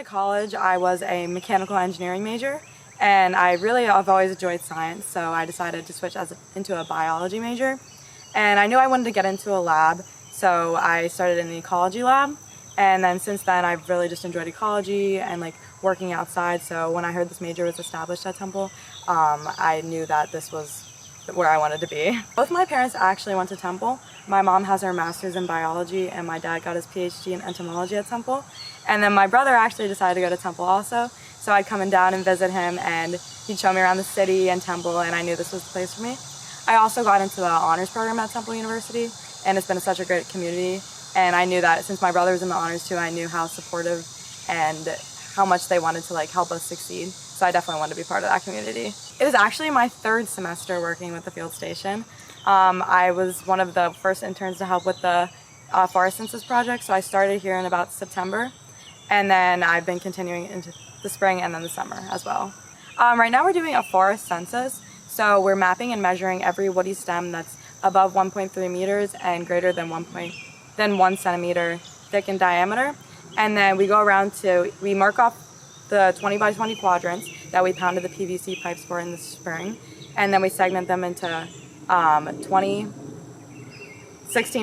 college, I was a mechanical engineering major, and I've always enjoyed science, so I decided to switch into a biology major. And I knew I wanted to get into a lab, so I started in the ecology lab. And then since then, I've really just enjoyed ecology and like working outside. So when I heard this major was established at Temple, I knew that this was where I wanted to be. Both my parents actually went to Temple. My mom has her master's in biology and my dad got his PhD in entomology at Temple. And then my brother actually decided to go to Temple also. So I'd come down and visit him and he'd show me around the city and Temple, and I knew this was the place for me. I also got into the honors program at Temple University, and it's been such a great community. And I knew that since my brother was in the honors too, I knew how supportive and how much they wanted to like help us succeed. So I definitely wanted to be part of that community. It is actually my third semester working with the field station. I was one of the first interns to help with the forest census project. So I started here in about September, and then I've been continuing into the spring and then the summer as well. Right now we're doing a forest census. So we're mapping and measuring every woody stem that's above 1.3 meters and greater than 1 centimeter thick in diameter. And then we go around we mark off the 20 by 20 quadrants that we pounded the PVC pipes for in the spring. And then we segment them into 16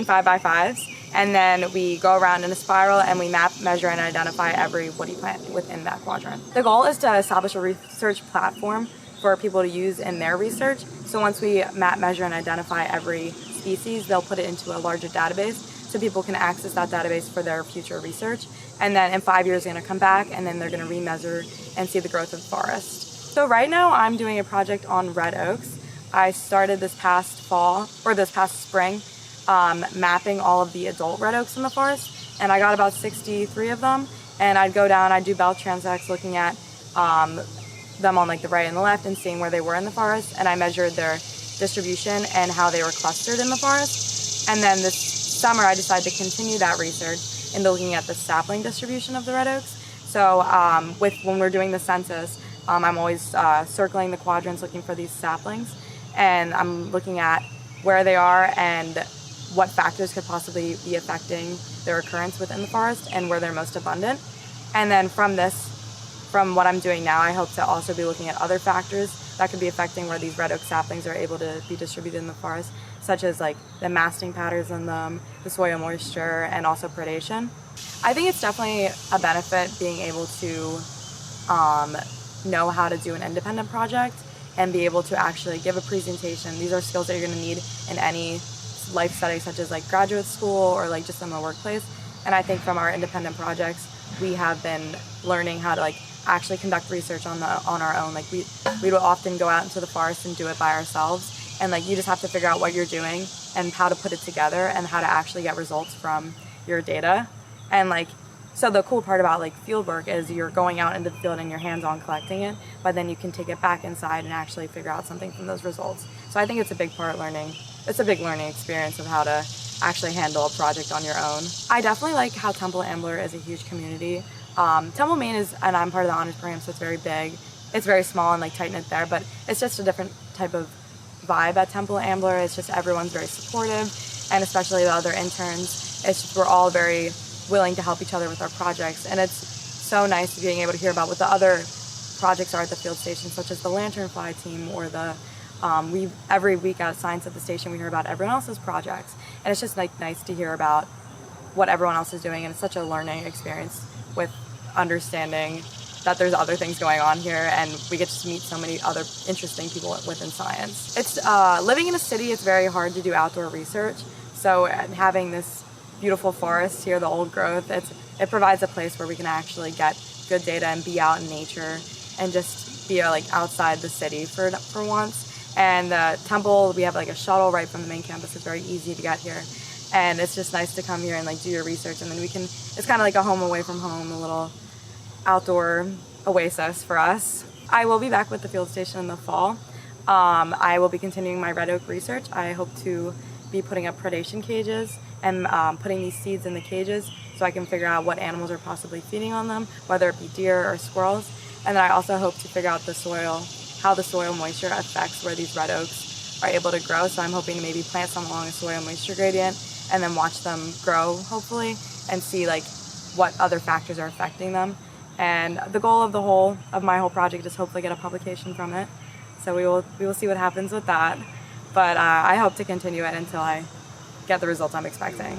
5x5s. And then we go around in a spiral and we map, measure, and identify every woody plant within that quadrant. The goal is to establish a research platform for people to use in their research. So once we map, measure, and identify every species, they'll put it into a larger database so people can access that database for their future research. And then in 5 years, they're gonna come back and then they're gonna remeasure and see the growth of the forest. So right now I'm doing a project on red oaks. I started this past spring, mapping all of the adult red oaks in the forest, and I got about 63 of them. And I'd go down, I'd do belt transects looking at them on like the right and the left and seeing where they were in the forest, and I measured their distribution and how they were clustered in the forest. And then this summer I decided to continue that research into looking at the sapling distribution of the red oaks. So when we're doing the census, I'm always circling the quadrants looking for these saplings, and I'm looking at where they are and what factors could possibly be affecting their occurrence within the forest and where they're most abundant. And then from what I'm doing now, I hope to also be looking at other factors that could be affecting where these red oak saplings are able to be distributed in the forest, such as like the masting patterns in them, the soil moisture, and also predation. I think it's definitely a benefit being able to know how to do an independent project and be able to actually give a presentation. These are skills that you're going to need in any life setting, such as like graduate school or like just in the workplace. And I think from our independent projects, we have been learning how to like actually conduct research on our own. Like we would often go out into the forest and do it by ourselves, and like you just have to figure out what you're doing and how to put it together and how to actually get results from your data. And like, so the cool part about like field work is you're going out into the field and you're hands-on collecting it, but then you can take it back inside and actually figure out something from those results. So I think it's a big part of learning. It's a big learning experience of how to actually handle a project on your own. I definitely like how Temple Ambler is a huge community. Temple, Maine and I'm part of the honors program, so it's very big. It's very small and like tight-knit there, but it's just a different type of vibe at Temple Ambler. It's just everyone's very supportive, and especially the other interns. It's just we're all very willing to help each other with our projects, and it's so nice being able to hear about what the other projects are at the field station, such as the lanternfly team or the every week at Science at the Station we hear about everyone else's projects, and it's just like nice to hear about what everyone else is doing, and it's such a learning experience with understanding that there's other things going on here, and we get to meet so many other interesting people within science. It's living in a city, it's very hard to do outdoor research, so having this beautiful forest here, the old growth, it provides a place where we can actually get good data and be out in nature and just be like outside the city for once. And Temple, we have like a shuttle right from the main campus. It's very easy to get here, and it's just nice to come here and like do your research, and then it's kind of like a home away from home, a little outdoor oasis for us. I will be back with the field station in the fall. I will be continuing my red oak research. I hope to be putting up predation cages and putting these seeds in the cages so I can figure out what animals are possibly feeding on them, whether it be deer or squirrels. And then I also hope to figure out how the soil moisture affects where these red oaks are able to grow. So I'm hoping to maybe plant some along a soil moisture gradient and then watch them grow, hopefully, and see like what other factors are affecting them. And the goal of my whole project is hopefully get a publication from it. So we will see what happens with that. But I hope to continue it until I get the results I'm expecting.